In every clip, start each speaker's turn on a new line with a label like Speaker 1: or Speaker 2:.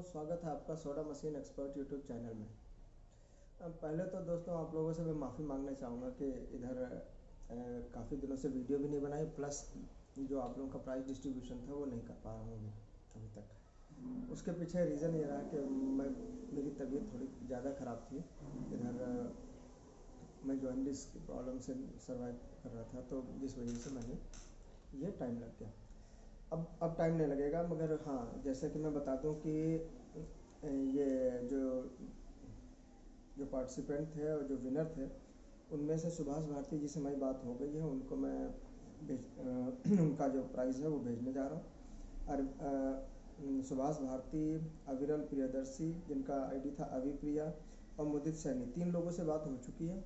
Speaker 1: स्वागत है आपका soda machine expert YouTube channel में। पहले तो दोस्तों आप लोगों से मैं माफ़ी मांगना चाहूँगा कि इधर काफ़ी दिनों से वीडियो भी नहीं बनाई, प्लस जो आप लोगों का प्राइस डिस्ट्रीब्यूशन था वो नहीं कर पा रहा हूँ अभी तक। उसके पीछे रीज़न ये रहा कि मेरी तबीयत थोड़ी ज़्यादा ख़राब थी। इधर मैं जॉइंटिस की प्रॉब्लम से सर्वाइव कर रहा था, तो जिस वजह से मैंने ये टाइम लग गया। अब टाइम नहीं लगेगा, मगर हाँ, जैसे कि मैं बता दूं कि ये जो पार्टिसिपेंट थे और जो विनर थे, उनमें से सुभाष भारती जी से हमारी बात हो गई है। उनको मैं उनका जो प्राइज़ है वो भेजने जा रहा हूँ। और सुभाष भारती, अविरल प्रियदर्शी जिनका आईडी था अविप्रिया, और मुदित सैनी, 3 लोगों से बात हो चुकी है।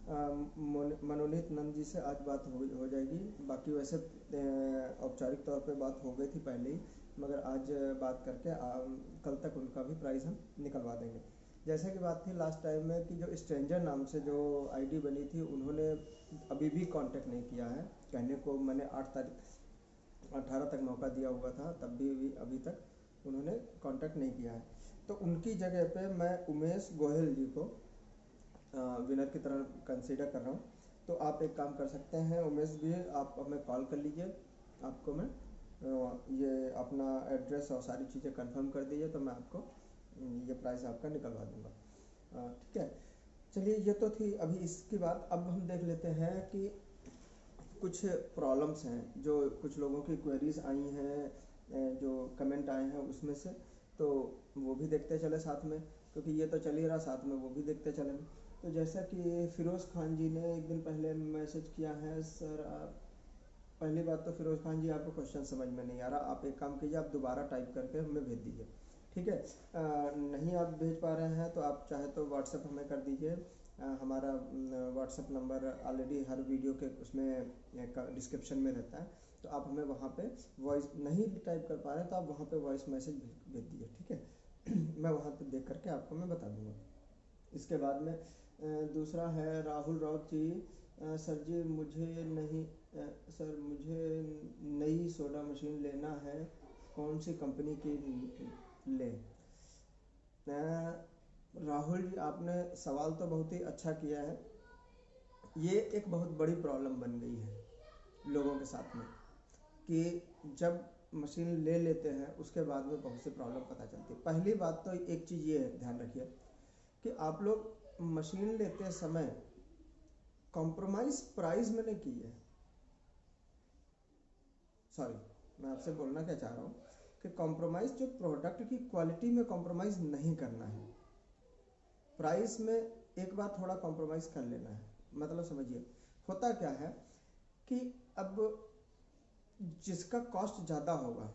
Speaker 1: मनोनीत नंद जी से आज बात हो जाएगी। बाकी वैसे औपचारिक तौर पे बात हो गई थी पहले ही, मगर आज बात करके कल तक उनका भी प्राइस हम निकलवा देंगे। जैसे कि बात थी लास्ट टाइम में कि जो स्ट्रेंजर नाम से जो आईडी बनी थी, उन्होंने अभी भी कांटेक्ट नहीं किया है। कहने को मैंने 18 तक मौका दिया हुआ था, तब भी अभी तक उन्होंने कांटेक्ट नहीं किया है। तो उनकी जगह पे मैं उमेश गोयल जी को विनर की तरह कंसीडर कर रहा हूँ। तो आप एक काम कर सकते हैं उमेश जी, आप हमें कॉल कर लीजिए। आपको मैं ये अपना एड्रेस और सारी चीज़ें कंफर्म कर दीजिए, तो मैं आपको ये प्राइस आपका निकलवा दूँगा। ठीक है, चलिए ये तो थी अभी इसकी बात। अब हम देख लेते हैं कि कुछ प्रॉब्लम्स हैं जो कुछ लोगों की क्वेरीज आई हैं, जो कमेंट आए हैं उसमें से, तो वो भी देखते चले साथ में, क्योंकि ये तो चल ही रहा, साथ में वो भी देखते चलें। तो जैसा कि फिरोज़ खान जी ने एक दिन पहले मैसेज किया है, सर आप, पहली बात तो फिरोज़ खान जी आपको क्वेश्चन समझ में नहीं आ रहा, आप एक काम कीजिए, आप दोबारा टाइप करके हमें भेज दीजिए, ठीक है। नहीं आप भेज पा रहे हैं तो आप चाहे तो व्हाट्सएप हमें कर दीजिए। हमारा व्हाट्सएप नंबर ऑलरेडी हर वीडियो के उसमें डिस्क्रिप्शन में रहता है, तो आप हमें वहाँ पे वॉइस नहीं टाइप कर पा रहे हैं तो आप वहाँ पे वॉइस मैसेज भेज दीजिए, ठीक है। मैं वहाँ पे देख करके आपको मैं बता दूँगा। इसके बाद में दूसरा है राहुल राउत जी, सर जी मुझे नहीं सर मुझे नई सोडा मशीन लेना है, कौन सी कंपनी की लें? राहुल जी, आपने सवाल तो बहुत ही अच्छा किया है। ये एक बहुत बड़ी प्रॉब्लम बन गई है लोगों के साथ में कि जब मशीन ले लेते हैं उसके बाद में बहुत सी प्रॉब्लम पता चलती है। पहली बात तो एक चीज़ ये है, ध्यान रखिए कि आप लोग मशीन लेते समय कॉम्प्रोमाइज़ प्राइस में नहीं कीजिए। सॉरी, मैं आपसे बोलना क्या चाह रहा हूँ कि कॉम्प्रोमाइज़ जो प्रोडक्ट की क्वालिटी में कॉम्प्रोमाइज़ नहीं करना है। प्राइस में एक बार थोड़ा कॉम्प्रोमाइज़ कर लेना है, मतलब समझिए होता क्या है कि अब जिसका कॉस्ट ज़्यादा होगा,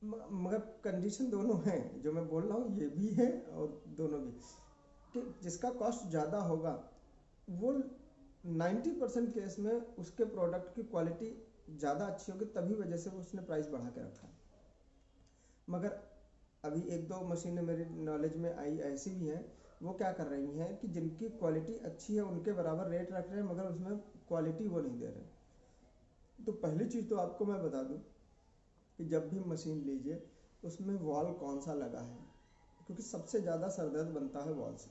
Speaker 1: मगर कंडीशन दोनों हैं, जो मैं बोल रहा हूँ ये भी है और दोनों भी, कि जिसका कॉस्ट ज़्यादा होगा वो 90% केस में उसके प्रोडक्ट की क्वालिटी ज़्यादा अच्छी होगी, तभी वजह से वो उसने प्राइस बढ़ा के रखा। मगर अभी 1-2 मशीनें मेरी नॉलेज में आई ऐसी भी हैं, वो क्या कर रही हैं कि जिनकी क्वालिटी अच्छी है उनके बराबर रेट रख रहे हैं, मगर उसमें क्वालिटी वो नहीं दे रहे। तो पहली चीज़ तो आपको मैं बता दूं कि जब भी मशीन लीजिए उसमें वॉल कौन सा लगा है, क्योंकि सबसे ज़्यादा सरदर्द बनता है वॉल से।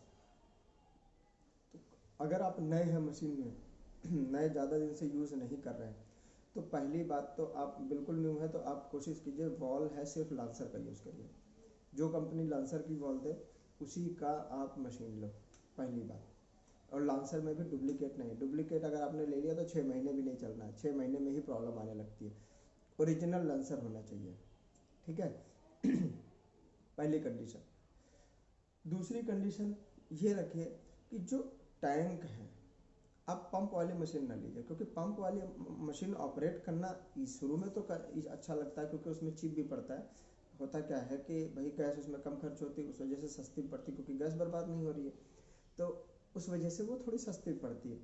Speaker 1: तो अगर आप नए हैं मशीन में नए ज़्यादा दिन से यूज़ नहीं कर रहे हैं, तो पहली बात तो आप बिल्कुल न्यू है तो आप कोशिश कीजिए वॉल है सिर्फ लांसर का यूज़ करिए। जो कंपनी लांसर की वॉल दे उसी का आप मशीन लो, पहली बात। और लांसर में भी डुप्लीकेट नहीं, डुप्लीकेट अगर आपने ले लिया तो 6 महीने भी नहीं चलना है, 6 महीने में ही प्रॉब्लम आने लगती है। ओरिजिनल लांसर होना चाहिए, ठीक है। पहली कंडीशन। दूसरी कंडीशन ये रखिए कि जो टैंक है, आप पंप वाली मशीन ना लीजिए, क्योंकि पंप वाली मशीन ऑपरेट करना शुरू में तो अच्छा लगता है, क्योंकि उसमें चिप भी पड़ता है। होता क्या है कि भाई गैस उसमें कम खर्च होती है, उस वजह से सस्ती पड़ती है, क्योंकि गैस बर्बाद नहीं हो रही है, तो उस वजह से वो थोड़ी सस्ती पड़ती है।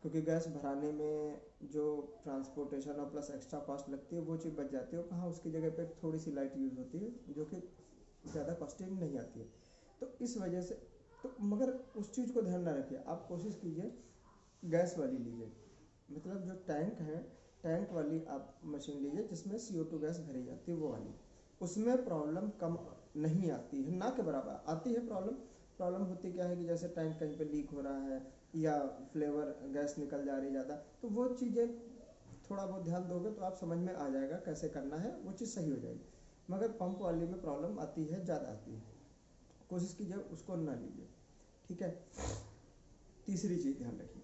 Speaker 1: क्योंकि गैस भराने में जो ट्रांसपोर्टेशन और प्लस एक्स्ट्रा कॉस्ट लगती है वो चीज़ बच जाती है, और कहाँ उसकी जगह पे थोड़ी सी लाइट यूज़ होती है जो कि ज़्यादा कॉस्टिंग नहीं आती है। तो इस वजह से तो मगर उस चीज़ को ध्यान ना रखिए, आप कोशिश कीजिए गैस वाली लीजिए, मतलब जो टैंक है टैंक वाली आप मशीन लीजिए जिसमें CO2 गैस भरी जाती है, वो वाली। उसमें प्रॉब्लम कम नहीं आती है, ना के बराबर आती है प्रॉब्लम। प्रॉब्लम होती क्या है कि जैसे टैंक कहीं पे लीक हो रहा है या फ्लेवर गैस निकल जा रही है ज़्यादा, तो वो चीज़ें थोड़ा बहुत ध्यान दोगे तो आप समझ में आ जाएगा कैसे करना है, वो चीज़ सही हो जाएगी। मगर पंप वाली में प्रॉब्लम आती है, ज़्यादा आती है, कोशिश कीजिए उसको ना लीजिए, ठीक है। तीसरी चीज़ ध्यान रखिए,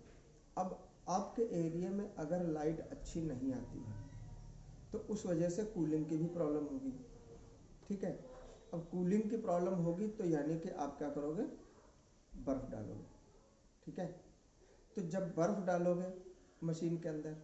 Speaker 1: अब आपके एरिया में अगर लाइट अच्छी नहीं आती है तो उस वजह से कूलिंग की भी प्रॉब्लम होगी, ठीक है। अब कूलिंग की प्रॉब्लम होगी तो यानी कि आप क्या करोगे, बर्फ़ डालोगे, ठीक है। तो जब बर्फ़ डालोगे मशीन के अंदर,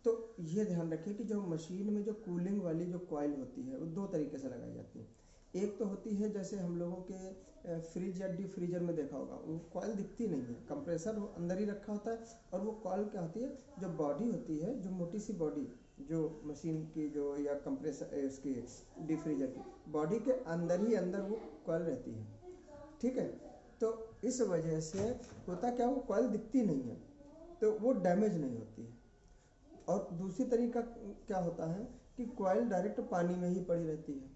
Speaker 1: तो ये ध्यान रखिए कि जो मशीन में जो कूलिंग वाली जो कॉइल होती है वो दो तरीके से लगाई जाती है। एक तो होती है जैसे हम लोगों के फ्रिज या डीप फ्रीजर में देखा होगा, वो कॉइल दिखती नहीं है, कंप्रेसर वो अंदर ही रखा होता है, और वो कॉइल क्या होती है, जो बॉडी होती है, जो मोटी सी बॉडी, जो मशीन की जो या कंप्रेसर उसकी डीप फ्रीजर की बॉडी के अंदर ही अंदर वो कॉइल रहती है, ठीक है। तो इस वजह से होता क्या, वो कॉइल दिखती नहीं है तो वो डैमेज नहीं होती है। और दूसरी तरीका क्या होता है कि कॉइल डायरेक्ट पानी में ही पड़ी रहती है।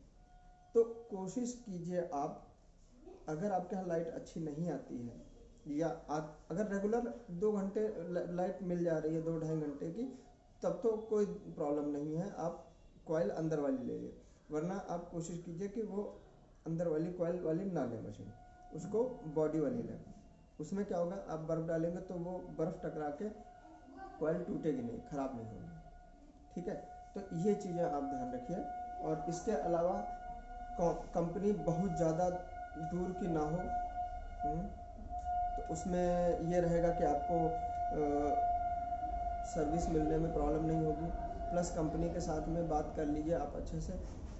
Speaker 1: तो कोशिश कीजिए आप, अगर आपके यहाँ लाइट अच्छी नहीं आती है या आप अगर रेगुलर 2 घंटे लाइट मिल जा रही है, 2-2.5 घंटे की, तब तो कोई प्रॉब्लम नहीं है, आप कॉइल अंदर वाली ले लें। वरना आप कोशिश कीजिए कि वो अंदर वाली कॉइल वाली ना लें मशीन, उसको बॉडी वाली लें। उसमें क्या होगा, आप बर्फ़ डालेंगे तो वो बर्फ़ टकरा के कॉइल टूटेगी नहीं, ख़राब नहीं होगी, ठीक है। तो ये चीज़ें आप ध्यान रखिए। और इसके अलावा कंपनी बहुत ज़्यादा दूर की ना हो, तो उसमें ये रहेगा कि आपको सर्विस मिलने में प्रॉब्लम नहीं होगी। प्लस कंपनी के साथ में बात कर लीजिए आप अच्छे से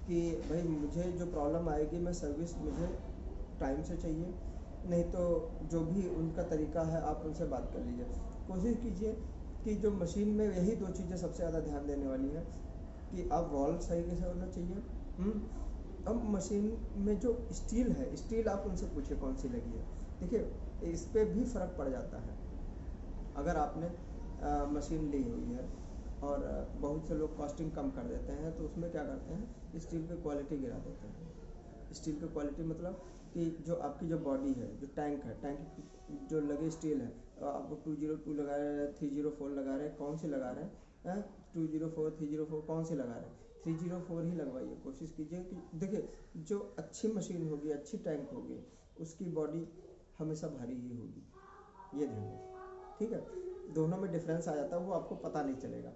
Speaker 1: कि भाई मुझे जो प्रॉब्लम आएगी, मैं सर्विस मुझे टाइम से चाहिए, नहीं तो जो भी उनका तरीका है आप उनसे बात कर लीजिए। कोशिश कीजिए कि जो मशीन में यही 2 चीज़ें सबसे ज़्यादा ध्यान देने वाली है कि आप वॉल्व सही से होना चाहिए। अब मशीन में जो स्टील है, स्टील आप उनसे पूछिए कौन सी लगी है, देखिए इस पर भी फ़र्क पड़ जाता है। अगर आपने मशीन ली हुई है और बहुत से लोग कॉस्टिंग कम कर देते हैं, तो उसमें क्या करते हैं, स्टील की क्वालिटी गिरा देते हैं। स्टील की क्वालिटी मतलब कि जो आपकी जो बॉडी है, जो टैंक है, टैंक जो लगे स्टील है, आप 202 लगा रहे हैं, 304 लगा रहे हैं, कौन सी लगा रहे हैं, 204 304 कौन सी लगा रहे हैं, 304 ही लगवाइए। कोशिश कीजिए कि देखिए जो अच्छी मशीन होगी, अच्छी टैंक होगी, उसकी बॉडी हमेशा भारी ही होगी, ये ध्यान रखिए, ठीक है। दोनों में डिफरेंस आ जाता है, वो आपको पता नहीं चलेगा।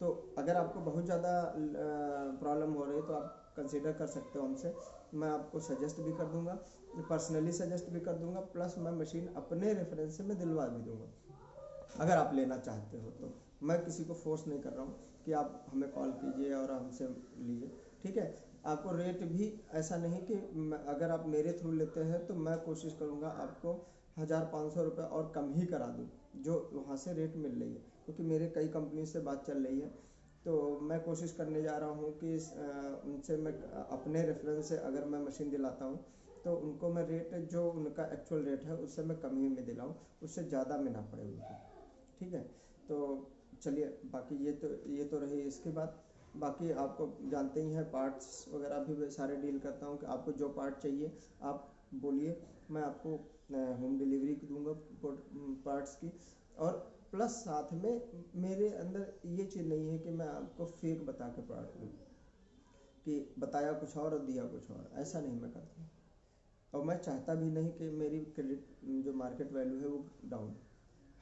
Speaker 1: तो अगर आपको बहुत ज़्यादा प्रॉब्लम हो रही है तो आप कंसीडर कर सकते हो हमसे, मैं आपको सजेस्ट भी कर दूंगा, पर्सनली सजेस्ट भी कर दूंगा, प्लस मैं मशीन अपने रेफरेंस से मैं दिलवा भी दूंगा अगर आप लेना चाहते हो तो। मैं किसी को फोर्स नहीं कर रहा हूँ कि आप हमें कॉल कीजिए और हमसे लीजिए, ठीक है। आपको रेट भी ऐसा नहीं कि अगर आप मेरे थ्रू लेते हैं तो मैं कोशिश करूँगा आपको 1500 रुपये और कम ही करा दूँ जो वहाँ से रेट मिल रही है, क्योंकि मेरे कई कंपनी से बात चल रही है। तो मैं कोशिश करने जा रहा हूँ कि उनसे मैं अपने रेफरेंस से अगर मैं मशीन दिलाता हूँ तो उनको मैं रेट जो उनका एक्चुअल रेट है उससे मैं कम ही में दिलाऊँ, उससे ज़्यादा में ना पड़े उनको, ठीक है। तो चलिए, बाकी ये तो रही इसके बाद। बाकी आपको जानते ही हैं, पार्ट्स वगैरह भी सारे डील करता हूँ कि आपको जो पार्ट चाहिए आप बोलिए, मैं आपको होम डिलीवरी दूंगा पार्ट्स की। और प्लस साथ में मेरे अंदर ये चीज़ नहीं है कि मैं आपको फेक बता के पार्ट दूँ, कि बताया कुछ और दिया कुछ और, ऐसा नहीं मैं करता हूँ। और मैं चाहता भी नहीं कि मेरी क्रेडिट जो मार्केट वैल्यू है वो डाउन।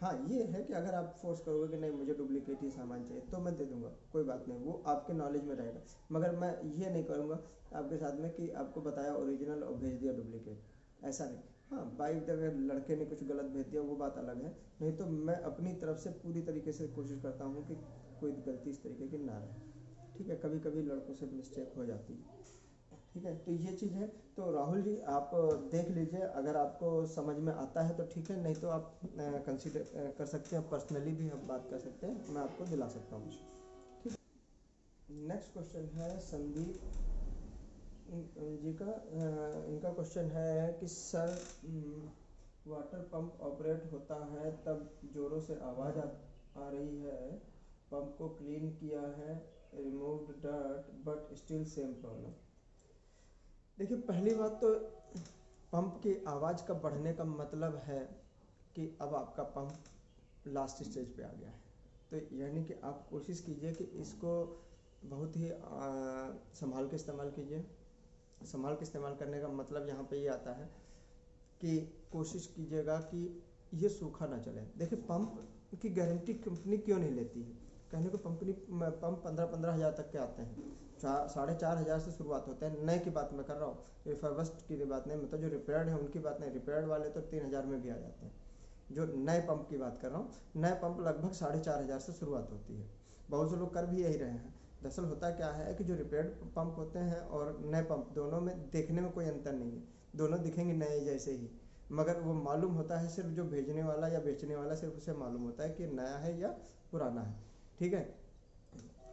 Speaker 1: हाँ ये है कि अगर आप फोर्स करोगे कि नहीं मुझे डुप्लीकेट ही सामान चाहिए तो मैं दे दूंगा, कोई बात नहीं, वो आपके नॉलेज में रहेगा। मगर मैं ये नहीं करूँगा आपके साथ में कि आपको बताया ओरिजिनल और भेज दिया डुप्लीकेट, ऐसा नहीं। हाँ बाई द वे लड़के ने कुछ गलत भेज दिया वो बात अलग है, नहीं तो मैं अपनी तरफ से पूरी तरीके से कोशिश करता हूँ कि कोई गलती इस तरीके की ना रहे, ठीक है। कभी कभी लड़कों से मिस्टेक हो जाती है, ठीक है। तो ये चीज़ है। तो राहुल जी आप देख लीजिए, अगर आपको समझ में आता है तो ठीक है, नहीं तो आप कंसीडर कर सकते हैं, पर्सनली भी हम बात कर सकते हैं, मैं आपको दिला सकता हूँ, ठीक है। नेक्स्ट क्वेश्चन है संदीप जी का। इनका क्वेश्चन है कि सर वाटर पंप ऑपरेट होता है तब ज़ोरों से आवाज़ आ रही है, पंप को क्लीन किया है, removed dirt but still same problem. देखिए पहली बात तो पंप की आवाज़ का बढ़ने का मतलब है कि अब आपका पंप लास्ट स्टेज पे आ गया है। तो यानी कि आप कोशिश कीजिए कि इसको बहुत ही संभाल के इस्तेमाल कीजिए। संभाल के इस्तेमाल करने का मतलब यहाँ पे ये आता है कि कोशिश कीजिएगा कि ये सूखा ना चले। देखिए पंप की गारंटी कंपनी क्यों नहीं लेती है? कहने को पंप 15-15 हज़ार तक के आते हैं, 4,500 से शुरुआत होते हैं। नए की बात मैं कर रहा हूँ, रिफर्बिश्ड की बात नहीं, मतलब जो रिपेयर्ड है उनकी बात नहीं। रिपेयर्ड वाले तो 3,000 में भी आ जाते हैं। जो नए पंप की बात कर रहा हूँ, नए पंप लगभग 4,500 से शुरुआत होती है। बहुत से लोग कर भी यही रहे हैं। दरअसल होता क्या है कि जो रिपेयर्ड पंप होते हैं और नए पंप दोनों में देखने में कोई अंतर नहीं है, दोनों दिखेंगे नए जैसे ही, मगर वो मालूम होता है सिर्फ जो भेजने वाला या बेचने वाला, सिर्फ उसे मालूम होता है कि नया है या पुराना है। ठीक है,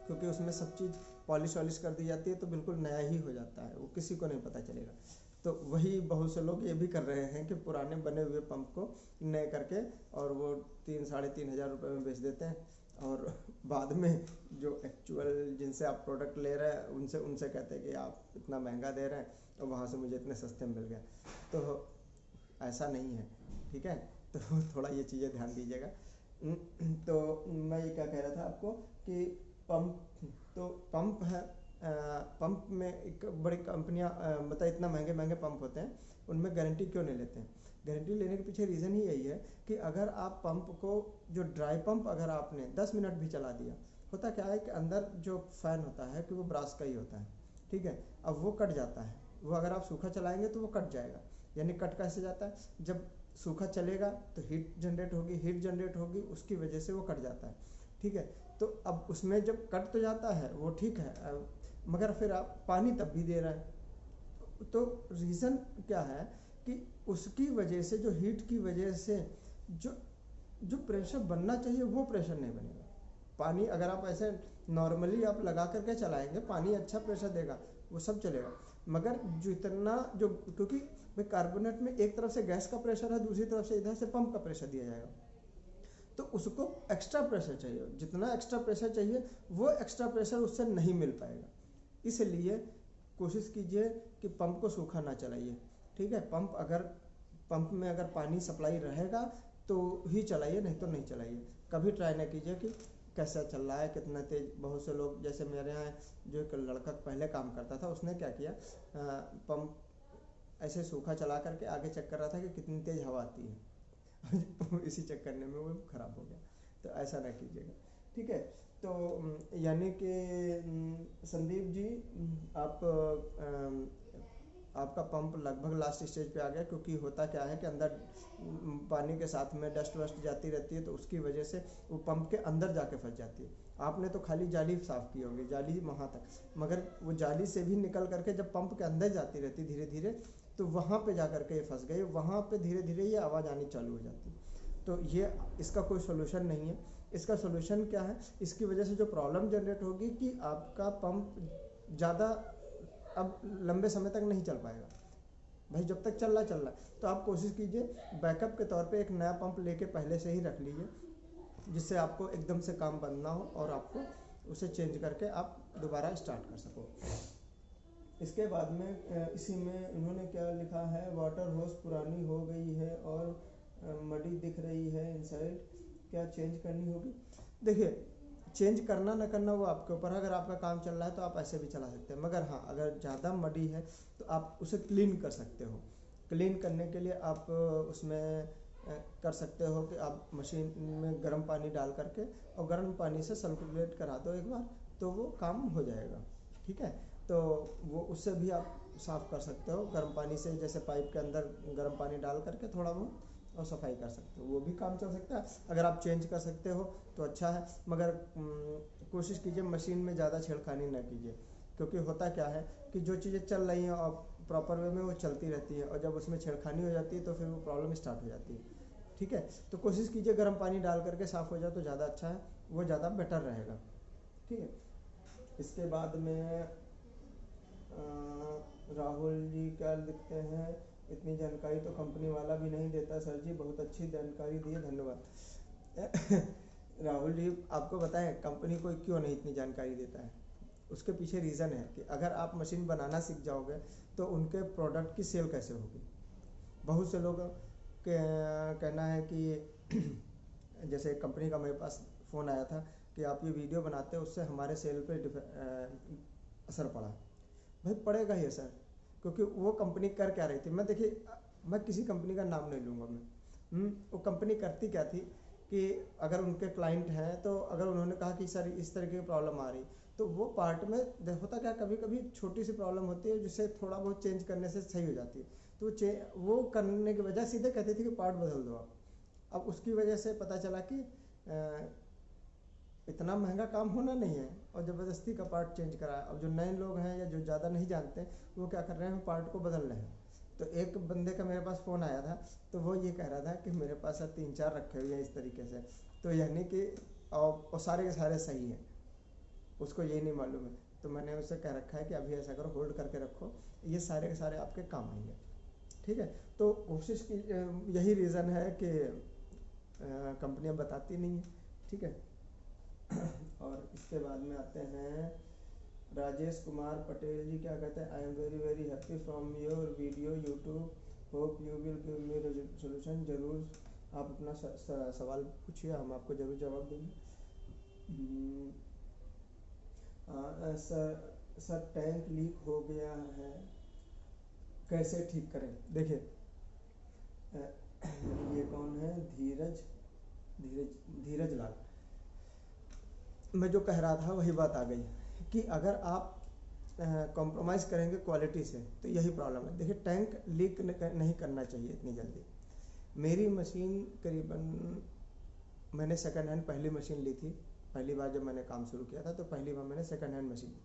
Speaker 1: क्योंकि उसमें सब चीज़ पॉलिश वॉलिश कर दी जाती है तो बिल्कुल नया ही हो जाता है, वो किसी को नहीं पता चलेगा। तो वही बहुत से लोग ये भी कर रहे हैं कि पुराने बने हुए पंप को नए करके और वो 3-3,500 रुपये में बेच देते हैं, और बाद में जो एक्चुअल जिनसे आप प्रोडक्ट ले रहे हैं उनसे कहते हैं कि आप इतना महंगा दे रहे हैं और वहाँ से मुझे इतने सस्ते में मिल गया। तो ऐसा नहीं है, ठीक है। तो थोड़ा ये चीज़ें ध्यान दीजिएगा। तो मैं ये क्या कह रहा था आपको कि पंप है, पंप में एक बड़ी कंपनियां मतलब इतना महंगे महंगे पंप होते हैं, उनमें गारंटी क्यों नहीं लेते हैं? गारंटी लेने के पीछे रीज़न ही यही है कि अगर आप पंप को, जो ड्राई पंप अगर आपने 10 मिनट भी चला दिया, होता क्या है कि अंदर जो फ़ैन होता है कि वो ब्रास का ही होता है, ठीक है। अब वो कट जाता है, वो अगर आप सूखा चलाएंगे तो वो कट जाएगा। यानी कट कैसे जाता है? जब सूखा चलेगा तो हीट जनरेट होगी, उसकी वजह से वो कट जाता है, ठीक है। तो अब उसमें जब कट तो जाता है वो ठीक है, मगर फिर आप पानी तब भी दे रहे हैं। तो रीज़न क्या है कि उसकी वजह से, जो हीट की वजह से जो जो प्रेशर बनना चाहिए वो प्रेशर नहीं बनेगा। पानी अगर आप ऐसे नॉर्मली आप लगा करके चलाएंगे, पानी अच्छा प्रेशर देगा, वो सब चलेगा, मगर जितना जो, क्योंकि भाई कार्बोनेट में एक तरफ से गैस का प्रेशर है, दूसरी तरफ से इधर से पंप का प्रेशर दिया जाएगा, तो उसको एक्स्ट्रा प्रेशर चाहिए। जितना एक्स्ट्रा प्रेशर चाहिए वो एक्स्ट्रा प्रेशर उससे नहीं मिल पाएगा। इसलिए कोशिश कीजिए कि पंप को सूखा ना चलाइए, ठीक है। पंप में अगर पानी सप्लाई रहेगा तो ही चलाइए, नहीं तो नहीं चलाइए। कभी ट्राई ना कीजिए कि कैसा चल रहा है, कितना तेज। बहुत से लोग, जैसे मेरे यहाँ जो एक लड़का पहले काम करता था, उसने क्या किया, पंप ऐसे सूखा चला करके आगे चेक कर रहा था कि कितनी तेज़ हवा आती है इसी चेक करने में वो ख़राब हो गया। तो ऐसा ना कीजिएगा, ठीक है। तो यानी कि संदीप जी, आपका पंप लगभग लास्ट स्टेज पे आ गया, क्योंकि होता क्या है कि अंदर पानी के साथ में डस्ट वस्ट जाती रहती है, तो उसकी वजह से वो पंप के अंदर जाके फंस जाती है। आपने तो खाली जाली साफ़ की होगी, जाली वहाँ तक, मगर वो जाली से भी निकल करके जब पंप के अंदर जाती रहती धीरे धीरे, तो वहाँ पे जा करके ये फंस गई, वहाँ पे धीरे धीरे ये आवाज़ आनी चालू हो जाती है। तो ये, इसका कोई सोल्यूशन नहीं है। इसका सोल्यूशन क्या है? इसकी वजह से जो प्रॉब्लम जनरेट होगी कि आपका पंप ज़्यादा अब लंबे समय तक नहीं चल पाएगा। भाई जब तक चल रहा है, तो आप कोशिश कीजिए बैकअप के तौर पे एक नया पंप लेके पहले से ही रख लीजिए, जिससे आपको एकदम से काम बंद ना हो और आपको उसे चेंज करके आप दोबारा स्टार्ट कर सको। इसके बाद में इसी में इन्होंने क्या लिखा है, वाटर होस पुरानी हो गई है और मडी दिख रही है इनसाइड, क्या चेंज करनी होगी? देखिए, चेंज करना ना करना वो आपके ऊपर है। अगर आपका काम चल रहा है तो आप ऐसे भी चला सकते हैं, मगर हाँ, अगर ज़्यादा मडी है तो आप उसे क्लीन कर सकते हो। क्लीन करने के लिए आप उसमें कर सकते हो कि आप मशीन में गर्म पानी डाल करके और गर्म पानी से सर्कुलेट करा दो एक बार, तो वो काम हो जाएगा, ठीक है। तो वो उससे भी आप साफ़ कर सकते हो गर्म पानी से, जैसे पाइप के अंदर गर्म पानी डाल करके थोड़ा बहुत, और सफाई कर सकते हो, वो भी काम चल सकता है। अगर आप चेंज कर सकते हो तो अच्छा है, मगर कोशिश कीजिए मशीन में ज़्यादा छेड़खानी ना कीजिए, क्योंकि होता क्या है कि जो चीज़ें चल रही हैं और प्रॉपर वे में वो चलती रहती है, और जब उसमें छेड़खानी हो जाती है तो फिर वो प्रॉब्लम स्टार्ट हो जाती है, ठीक है। तो कोशिश कीजिए गर्म पानी डाल करके साफ़ हो जाए तो ज़्यादा अच्छा है, वो ज़्यादा बेटर रहेगा, ठीक है। इसके बाद में राहुल जी क्या लिखते हैं, इतनी जानकारी तो कंपनी वाला भी नहीं देता सर जी, बहुत अच्छी जानकारी दी है, धन्यवाद राहुल जी, आपको बताएं कंपनी को क्यों नहीं इतनी जानकारी देता है? उसके पीछे रीज़न है कि अगर आप मशीन बनाना सीख जाओगे तो उनके प्रोडक्ट की सेल कैसे होगी। बहुत से लोगों के कहना है कि जैसे एक कंपनी का मेरे पास फ़ोन आया था कि आप ये वीडियो बनाते हो उससे हमारे सेल पे असर पड़ा। भाई पड़ेगा ही असर, क्योंकि वो कंपनी कर क्या रही थी। मैं देखिए, मैं किसी कंपनी का नाम नहीं लूँगा मैं, वो कंपनी करती क्या थी कि अगर उनके क्लाइंट हैं तो अगर उन्होंने कहा कि सर इस तरीके की प्रॉब्लम आ रही, तो वो पार्ट में होता क्या, कभी कभी छोटी सी प्रॉब्लम होती है जिसे थोड़ा बहुत चेंज करने से सही हो जाती है, तो वो करने के बजाय सीधे कहती थी कि पार्ट बदल दो आप। अब उसकी वजह से पता चला कि इतना महंगा काम होना नहीं है और ज़बरदस्ती का पार्ट चेंज कराया। अब जो नए लोग हैं या जो ज़्यादा नहीं जानते वो क्या कर रहे हैं, पार्ट को बदल रहे हैं। तो एक बंदे का मेरे पास फ़ोन आया था, तो वो ये कह रहा था कि मेरे पास 3-4 रखे हुए हैं इस तरीके से, तो यानी कि और सारे के सारे सही हैं, उसको ये नहीं मालूम है। तो मैंने उसे कह रखा है कि अभी ऐसा करो, होल्ड करके रखो, ये सारे के सारे आपके काम आएंगे। ठीक है, तो कोशिश की, यही रीज़न है कि कंपनियां बताती नहीं है। ठीक है, और इसके बाद में आते हैं राजेश कुमार पटेल जी, क्या कहते हैं, I am very very happy from your video YouTube, hope you will give me solution. ज़रूर आप अपना सवाल पूछिए, हम आपको ज़रूर जवाब देंगे। सर टैंक लीक हो गया है, कैसे ठीक करें। देखिए, ये कौन है, धीरज धीरज धीरज लाल। मैं जो कह रहा था वही बात आ गई कि अगर आप कॉम्प्रोमाइज़ करेंगे क्वालिटी से तो यही प्रॉब्लम है। देखिए, टैंक लीक नहीं करना चाहिए इतनी जल्दी। मेरी मशीन करीबन, मैंने सेकंड हैंड पहली मशीन ली थी, पहली बार जब मैंने काम शुरू किया था तो पहली बार मैंने सेकंड हैंड मशीन ली।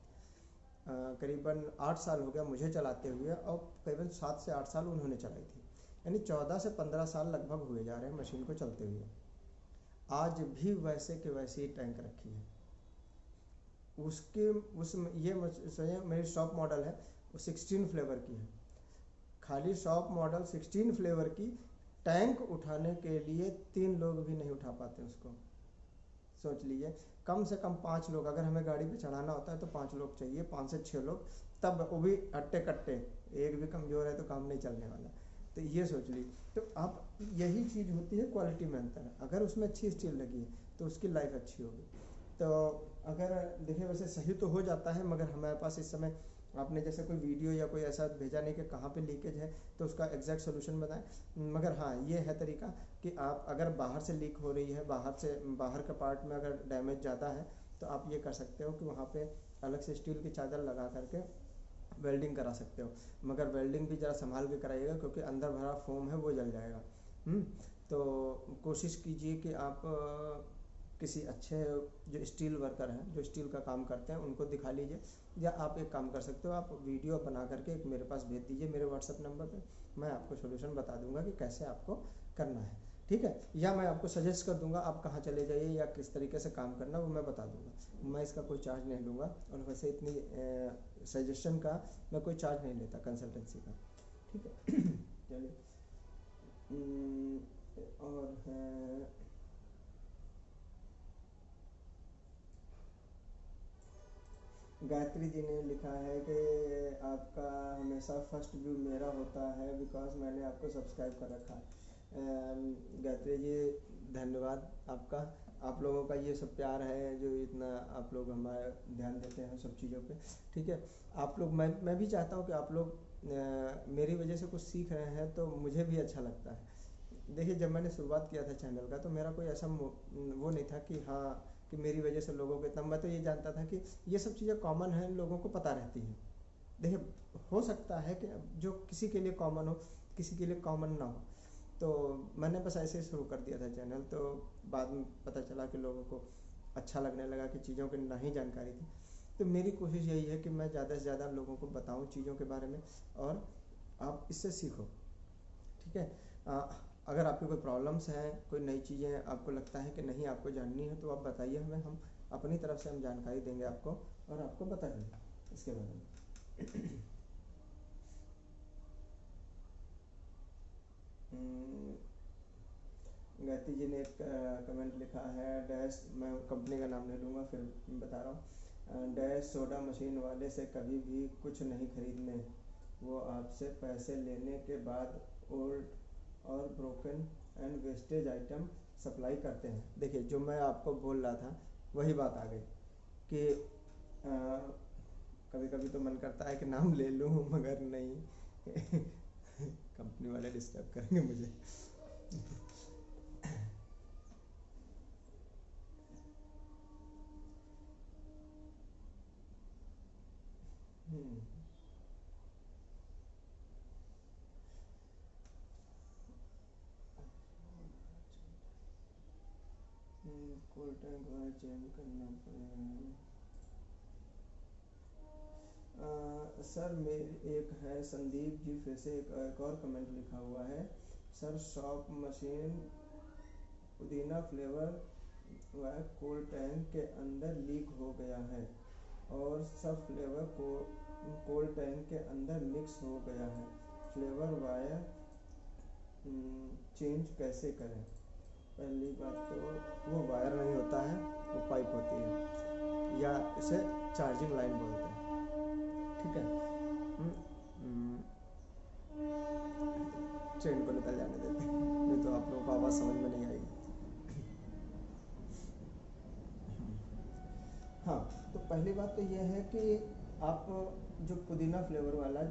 Speaker 1: करीबन 8 साल हो गया मुझे चलाते हुए और करीबन 7 से 8 साल उन्होंने चलाई थी, यानी 14 से 15 साल लगभग हुए जा रहे हैं मशीन को चलते हुए। आज भी वैसे के वैसे ही टैंक रखी है। उसके ये मेरी शॉप मॉडल है, वो 16 फ्लेवर की है। खाली शॉप मॉडल 16 फ्लेवर की टैंक उठाने के लिए 3 लोग भी नहीं उठा पाते उसको। सोच लीजिए, कम से कम 5 लोग, अगर हमें गाड़ी पे चढ़ाना होता है तो 5 लोग चाहिए, 5 से 6 लोग, तब वो भी अट्टे कट्टे, एक भी कमज़ोर है तो काम नहीं चलने वाला। तो ये सोच ली। तो आप, यही चीज़ होती है क्वालिटी में अंतर। अगर उसमें अच्छी स्टील लगी है तो उसकी लाइफ अच्छी होगी। तो अगर देखिए, वैसे सही तो हो जाता है, मगर हमारे पास इस समय, आपने जैसे कोई वीडियो या कोई ऐसा भेजा नहीं कि कहाँ पे लीकेज है तो उसका एग्जैक्ट सोल्यूशन बताएं। मगर हाँ, ये है तरीका कि आप अगर बाहर से लीक हो रही है, बाहर का पार्ट में अगर डैमेज ज़्यादा है तो आप ये कर सकते हो कि वहाँ पे अलग से स्टील की चादर लगा करके वेल्डिंग करा सकते हो। मगर वेल्डिंग भी ज़रा संभाल के कराइएगा, क्योंकि अंदर भरा फोम है वो जल जाएगा। तो कोशिश कीजिए कि आप किसी अच्छे जो स्टील वर्कर हैं, जो स्टील का काम करते हैं, उनको दिखा लीजिए। या आप एक काम कर सकते हो, आप वीडियो बना करके एक मेरे पास भेज दीजिए मेरे व्हाट्सएप नंबर पे, मैं आपको सोल्यूशन बता दूंगा कि कैसे आपको करना है। ठीक है, या मैं आपको सजेस्ट कर दूंगा आप कहाँ चले जाइए या किस तरीके से काम करना, वो मैं बता दूंगा। मैं इसका कोई चार्ज नहीं लूँगा, और वैसे इतनी सजेशन का मैं कोई चार्ज नहीं लेता कंसल्टेंसी का। ठीक है चलिए, और है गायत्री जी ने लिखा है कि आपका हमेशा फर्स्ट व्यू मेरा होता है बिकॉज मैंने आपको सब्सक्राइब कर रखा है। गायत्री जी, धन्यवाद आपका। आप लोगों का ये सब प्यार है जो इतना आप लोग हमारा ध्यान देते हैं सब चीज़ों पे। ठीक है, आप लोग, मैं भी चाहता हूँ कि आप लोग मेरी वजह से कुछ सीख रहे हैं तो मुझे भी अच्छा लगता है। देखिए, जब मैंने शुरुआत किया था चैनल का तो मेरा कोई ऐसा वो नहीं था कि हाँ, कि मेरी वजह से लोगों को इतना, मैं तो ये जानता था कि ये सब चीज़ें कॉमन हैं, लोगों को पता रहती हैं। देखिए, हो सकता है कि जो किसी के लिए कॉमन हो, किसी के लिए कॉमन ना हो। तो मैंने बस ऐसे ही शुरू कर दिया था चैनल, तो बाद में पता चला कि लोगों को अच्छा लगने लगा कि चीज़ों की नहीं जानकारी थी। तो मेरी कोशिश यही है कि मैं ज़्यादा से ज़्यादा लोगों को बताऊँ चीज़ों के बारे में, और आप इससे सीखो। ठीक है, अगर आपकी कोई प्रॉब्लम्स हैं, कोई नई चीज़ें आपको लगता है कि नहीं आपको जाननी है, तो आप बताइए हमें, हम अपनी तरफ से हम जानकारी देंगे आपको और आपको बताएंगे इसके बारे में। गायत्री जी ने एक कमेंट लिखा है डैश, मैं कंपनी का नाम नहीं लूँगा, फिर बता रहा हूँ। डैश सोडा मशीन वाले से कभी भी कुछ नहीं खरीदने, वो आपसे पैसे लेने के बाद ओल्ड और broken and wastage item supply करते हैं। देखिए जो मैं आपको बोल रहा था वही बात आ गई कि कभी कभी तो मन करता है कि नाम ले लूँ मगर नहीं कंपनी वाले डिस्टर्ब करेंगे मुझे। कोल टैंक वाला चेंज करना पड़ेगा। सर मेरी एक है संदीप जी, फिर से एक और कमेंट लिखा हुआ है। सर शॉप मशीन पुदीना फ्लेवर व कोल्ड टैंक के अंदर लीक हो गया है और सब फ्लेवर को कोल्ड टैंक के अंदर मिक्स हो गया है। फ्लेवर वायर चेंज कैसे करें? पहली बात तो वो वायर नहीं होता है, वो पाइप होती है या इसे चार्जिंग लाइन बोलते हैं। ठीक है, ट्रेन को निकल जाने देते हैं, नहीं तो आप लोगों को आवाज़ समझ में नहीं आएगी। हाँ, तो पहली बात तो ये है कि आप जो पुदीना फ्लेवर वाला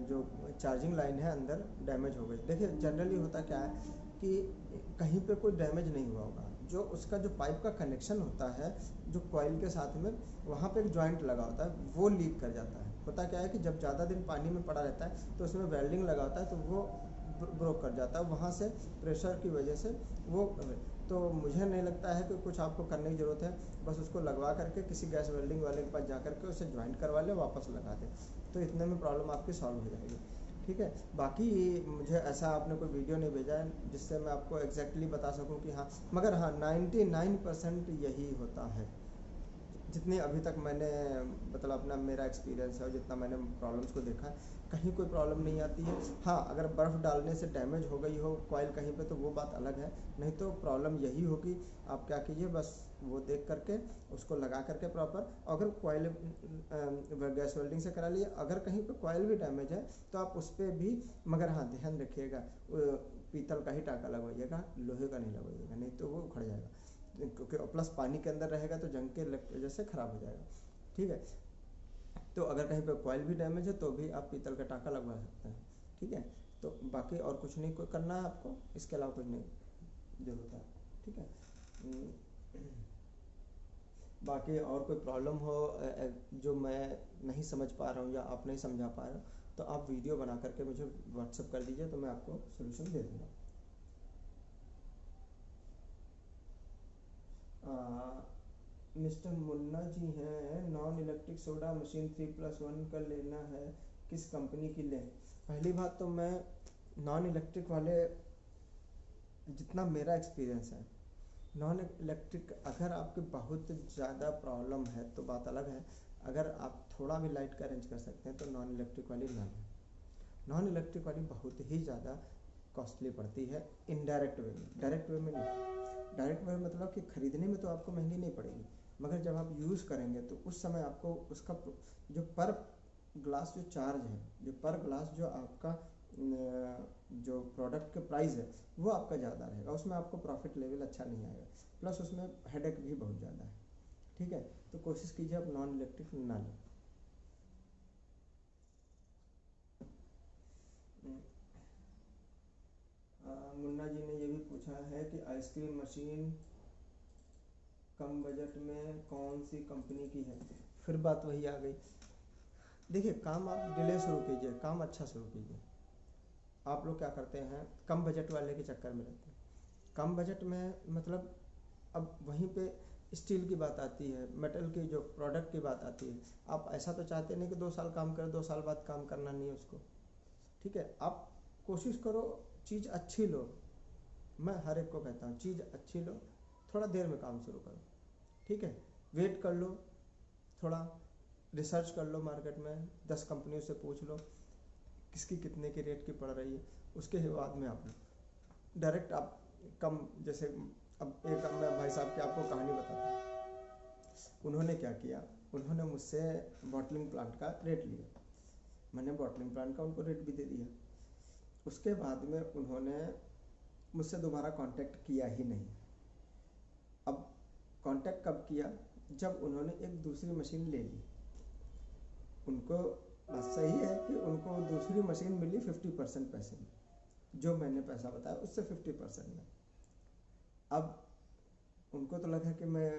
Speaker 1: जो चार्जिंग लाइन है अंदर डैमेज हो गई। देखिए जनरली होता क्या है कि कहीं पे कोई डैमेज नहीं हुआ होगा, जो उसका जो पाइप का कनेक्शन होता है जो कॉइल के साथ में, वहाँ पे एक जॉइंट लगा होता है, वो लीक कर जाता है। होता क्या है कि जब ज़्यादा दिन पानी में पड़ा रहता है तो उसमें वेल्डिंग लगा होता है, तो वो ब्रोक कर जाता है, वहाँ से प्रेशर की वजह से वो। तो मुझे नहीं लगता है कि कुछ आपको करने की ज़रूरत है, बस उसको लगवा करके किसी गैस वेल्डिंग वाले के पास जा करके उसे ज्वाइंट करवा ले, वापस लगा दे, तो इतने में प्रॉब्लम आपकी सॉल्व हो जाएगी। ठीक है, बाकी मुझे ऐसा आपने कोई वीडियो नहीं भेजा है जिससे मैं आपको एग्जैक्टली बता सकूं कि हाँ, मगर हाँ 99% यही होता है। जितनी अभी तक मैंने मतलब अपना मेरा एक्सपीरियंस है और जितना मैंने प्रॉब्लम्स को देखा है, कहीं कोई प्रॉब्लम नहीं आती है। हाँ, अगर बर्फ़ डालने से डैमेज हो गई हो कॉइल कहीं पे तो वो बात अलग है, नहीं तो प्रॉब्लम यही होगी। आप क्या कीजिए, बस वो देख करके उसको लगा करके प्रॉपर, अगर कॉइल गैस वेल्डिंग से करा लिए, अगर कहीं पे कॉइल भी डैमेज है तो आप उस पर भी, मगर हाँ ध्यान रखिएगा पीतल का ही टाँका लगवाइएगा, लोहे का नहीं लगवाइएगा, नहीं तो वो उखड़ जाएगा, क्योंकि प्लस पानी के अंदर रहेगा तो जंग के वजह से ख़राब हो जाएगा। ठीक है, तो अगर कहीं पे कॉइल भी डैमेज है तो भी आप पीतल का टाँका लगवा सकते हैं। ठीक है, तो बाकी और कुछ नहीं कोई करना है आपको, इसके अलावा कुछ नहीं ज़रूरत है। ठीक है, बाकी और कोई प्रॉब्लम हो जो मैं नहीं समझ पा रहा हूँ या आप नहीं समझा पा रहे हो, तो आप वीडियो बना करके मुझे व्हाट्सअप कर दीजिए, तो मैं आपको सोल्यूशन दे दूँगा। मिस्टर मुन्ना जी हैं, नॉन इलेक्ट्रिक सोडा मशीन 3+1 का लेना है, किस कंपनी की लें? पहली बात तो मैं नॉन इलेक्ट्रिक वाले, जितना मेरा एक्सपीरियंस है, नॉन इलेक्ट्रिक अगर आपकी बहुत ज़्यादा प्रॉब्लम है तो बात अलग है। अगर आप थोड़ा भी लाइट का अरेंज कर सकते हैं तो नॉन इलेक्ट्रिक वाली ना लें। नॉन इलेक्ट्रिक वाली बहुत ही ज़्यादा कॉस्टली पड़ती है इनडायरेक्ट वे में, डायरेक्ट वे में नहीं। डायरेक्ट वे मतलब कि ख़रीदने में तो आपको महंगी नहीं पड़ेगी, मगर जब आप यूज़ करेंगे तो उस समय आपको उसका जो पर ग्लास जो चार्ज है, जो पर ग्लास जो आपका जो प्रोडक्ट का प्राइस है वो आपका ज़्यादा रहेगा, उसमें आपको प्रॉफिट लेवल अच्छा नहीं आएगा, प्लस उसमें हेडेक भी बहुत ज़्यादा है। ठीक है, तो कोशिश कीजिए आप नॉन इलेक्ट्रिक ना लें। मुन्ना जी ने ये भी पूछा है कि आइसक्रीम मशीन कम बजट में कौन सी कंपनी की है? फिर बात वही आ गई। देखिए काम आप डिले शुरू कीजिए, काम अच्छा शुरू कीजिए। आप लोग क्या करते हैं, कम बजट वाले के चक्कर में रहते हैं। कम बजट में मतलब अब वहीं पे स्टील की बात आती है, मेटल की जो प्रोडक्ट की बात आती है। आप ऐसा तो चाहते नहीं कि 2 साल काम करें 2 साल बाद काम करना नहीं है उसको। ठीक है, आप कोशिश करो चीज़ अच्छी लो। मैं हर एक को कहता हूँ चीज़ अच्छी लो, थोड़ा देर में काम शुरू करो। ठीक है, वेट कर लो, थोड़ा रिसर्च कर लो, मार्केट में 10 कंपनियों से पूछ लो किसकी कितने की रेट की पड़ रही है, उसके बाद में आप डायरेक्ट आप कम, जैसे अब एक मैं भाई साहब की आपको कहानी बताता हूँ। उन्होंने क्या किया, उन्होंने मुझसे बॉटलिंग प्लांट का रेट लिया, मैंने बॉटलिंग प्लांट का उनको रेट भी दे दिया। उसके बाद में उन्होंने मुझसे दोबारा कांटेक्ट किया ही नहीं। अब कांटेक्ट कब किया, जब उन्होंने एक दूसरी मशीन ले ली। उनको बात सही है कि उनको दूसरी मशीन मिली 50% पैसे में, जो मैंने पैसा बताया उससे 50% में। अब उनको तो लगा कि मैं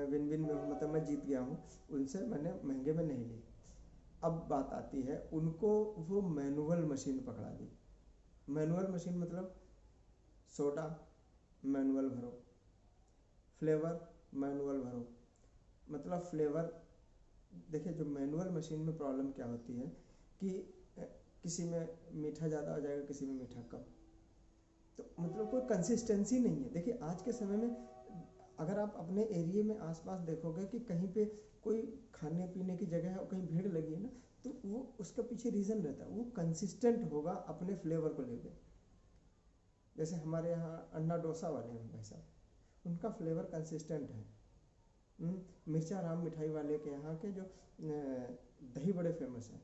Speaker 1: विन विन में हूँ, मतलब मैं जीत गया हूँ, उनसे मैंने महंगे में नहीं ली। अब बात आती है, उनको वो मैनुअल मशीन पकड़ा दी। मैनुअल मशीन मतलब सोडा मैनुअल भरो, फ्लेवर मैनुअल भरो। मतलब फ्लेवर देखिए, जो मैनुअल मशीन में प्रॉब्लम क्या होती है कि किसी में मीठा ज़्यादा हो जाएगा, किसी में मीठा कम, तो मतलब कोई कंसिस्टेंसी नहीं है। देखिए आज के समय में अगर आप अपने एरिया में आसपास देखोगे कि कहीं पे कोई खाने पीने की जगह है और कहीं भीड़ लगी है ना, तो वो उसका पीछे रीज़न रहता है, वो कंसिस्टेंट होगा अपने फ्लेवर को लेकर। जैसे हमारे यहाँ अन्ना डोसा वाले हैं भाई साहब, उनका फ्लेवर कंसिस्टेंट है। मिर्चा राम मिठाई वाले के यहाँ के जो दही बड़े फेमस हैं,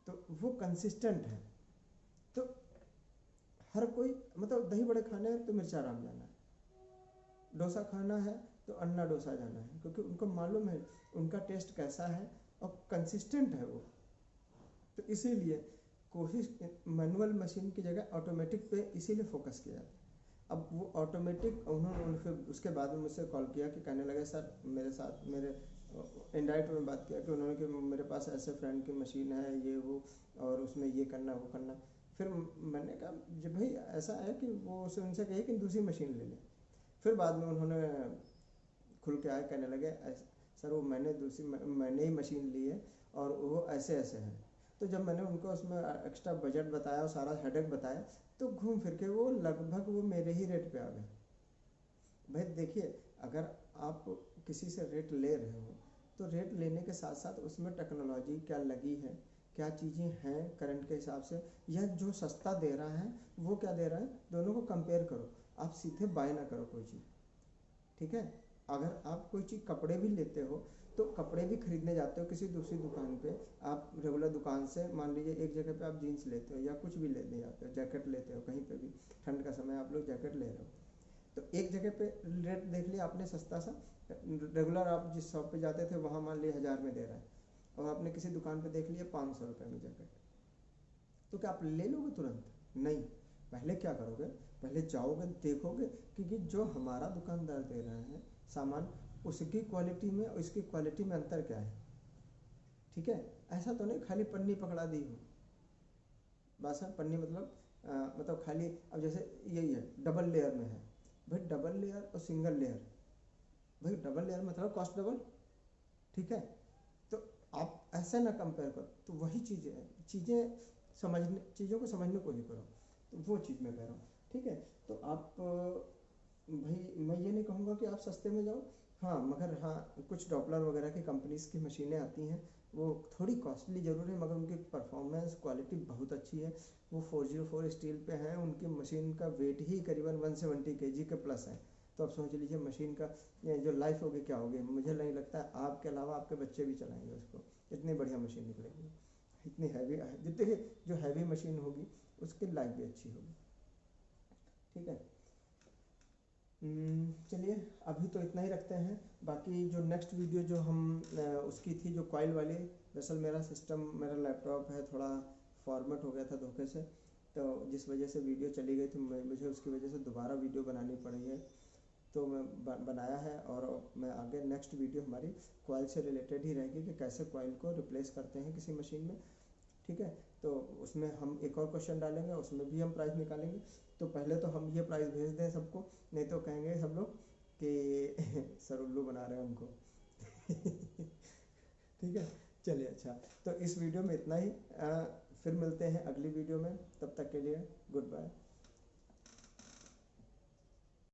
Speaker 1: तो वो कंसिस्टेंट है। तो हर कोई मतलब दही बड़े खाने हैं तो मिर्चा राम जाना है, डोसा खाना है तो अन्ना डोसा जाना है, क्योंकि उनको मालूम है उनका टेस्ट कैसा है और कंसिस्टेंट है वो। तो इसीलिए कोशिश मैनुअल मशीन की जगह ऑटोमेटिक पे इसीलिए फोकस किया जाता है। अब वो ऑटोमेटिक उन्होंने फिर उसके बाद में मुझसे कॉल किया कि कहने लगे सर मेरे साथ मेरे इनडायरेक्ट में बात किया कि उन्होंने कि मेरे पास ऐसे फ्रेंड की मशीन है ये वो, और उसमें ये करना वो करना। फिर मैंने कहा जब भाई ऐसा है कि वो उनसे कहे कि दूसरी मशीन ले लें। फिर बाद में उन्होंने खुल के आए, कहने लगे सर वो मैंने ही मशीन ली है और वो ऐसे ऐसे है। तो जब मैंने उनको उसमें एक्स्ट्रा बजट बताया और सारा हेडेक बताया, तो घूम फिर के वो लगभग वो मेरे ही रेट पे आ गए। भाई देखिए, अगर आप किसी से रेट ले रहे हो तो रेट लेने के साथ साथ उसमें टेक्नोलॉजी क्या लगी है, क्या चीज़ें हैं करंट के हिसाब से, या जो सस्ता दे रहा है वो क्या दे रहा है, दोनों को कंपेयर करो। आप सीधे बाय ना करो कोई चीज़, ठीक है। अगर आप कोई चीज़ कपड़े भी लेते हो तो कपड़े भी खरीदने जाते हो किसी दूसरी दुकान पे, आप रेगुलर दुकान से मान लीजिए एक जगह पे आप जीन्स लेते हो या कुछ भी लेने जाते हो, जैकेट लेते हो, कहीं पे भी ठंड का समय आप लोग जैकेट ले रहे हो, तो एक जगह पे रेट देख लिया आपने सस्ता सा, रेगुलर आप जिस शॉप पे जाते थे वहाँ मान लिया 1000 में दे रहा है, और आपने किसी दुकान पे देख लिया 500 रुपये में जैकेट, तो क्या आप ले लोगे तुरंत? नहीं, पहले क्या करोगे, पहले जाओगे देखोगे क्योंकि जो हमारा दुकानदार दे रहा है सामान, उसकी क्वालिटी में और इसकी क्वालिटी में अंतर क्या है, ठीक है। ऐसा तो नहीं खाली पन्नी पकड़ा दी हो, बस है पन्नी मतलब खाली। अब जैसे यही है डबल लेयर में है, भाई डबल लेयर और सिंगल लेयर, भाई डबल लेयर मतलब कॉस्ट डबल, ठीक है। तो आप ऐसे ना कंपेयर करो, तो वही चीज़ें हैं, चीज़ों को समझने को ही करो, तो वो चीज़ मैं कह रहा हूँ, ठीक है। तो आप भाई मैं ये नहीं कहूँगा कि आप सस्ते में जाओ, हाँ, मगर हाँ कुछ डॉपलर वगैरह की कंपनीज़ की मशीनें आती हैं, वो थोड़ी कॉस्टली ज़रूर है मगर उनकी परफॉर्मेंस क्वालिटी बहुत अच्छी है। वो 404 स्टील पे हैं, उनकी मशीन का वेट ही करीबन 170 kg के प्लस है। तो आप सोच लीजिए मशीन का जो लाइफ होगी क्या होगी, मुझे नहीं लगता है आपके अलावा आपके बच्चे भी चलाएंगे उसको, इतनी बढ़िया मशीन निकलेगी, इतनी हैवी। जितनी जो हैवी मशीन होगी उसकी लाइफ भी अच्छी होगी, ठीक है। चलिए अभी तो इतना ही रखते हैं। बाकी जो नेक्स्ट वीडियो जो हम उसकी थी जो कॉइल वाली, दरअसल मेरा सिस्टम मेरा लैपटॉप है थोड़ा फॉर्मेट हो गया था धोखे से, तो जिस वजह से वीडियो चली गई थी, मुझे उसकी वजह से दोबारा वीडियो बनानी पड़ी है, तो मैं बनाया है। और मैं आगे नेक्स्ट वीडियो हमारी कॉइल से रिलेटेड ही रहेगी कि कैसे कॉइल को रिप्लेस करते हैं किसी मशीन में, ठीक है। तो उसमें हम एक और क्वेश्चन डालेंगे, उसमें भी हम प्राइस निकालेंगे। तो पहले तो हम ये प्राइस भेज दें सबको, नहीं तो कहेंगे सब लोग कि सर उल्लू बना रहे हैं हमको ठीक है, चलिए अच्छा, तो इस वीडियो में इतना ही। फिर मिलते हैं अगली वीडियो में, तब तक के लिए गुड बाय।